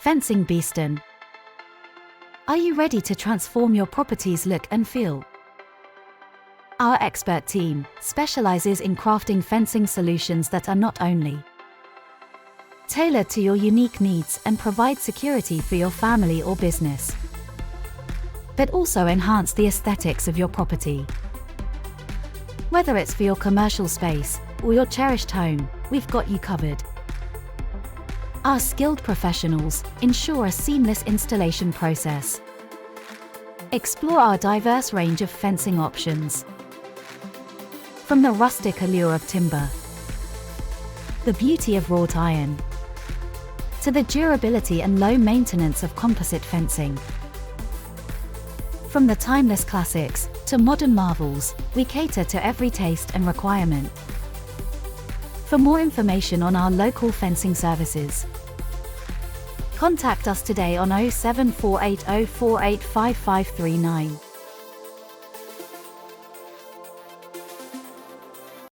Fencing Beeston. Are you ready to transform your property's look and feel? Our expert team specializes in crafting fencing solutions that are not only tailored to your unique needs and provide security for your family or business, but also enhance the aesthetics of your property. Whether it's for your commercial space or your cherished home, we've got you covered. Our skilled professionals ensure a seamless installation process. Explore our diverse range of fencing options. From the rustic allure of timber, the beauty of wrought iron, to the durability and low maintenance of composite fencing. From the timeless classics to modern marvels, we cater to every taste and requirement. For more information on our local fencing services, contact us today on 07480485539.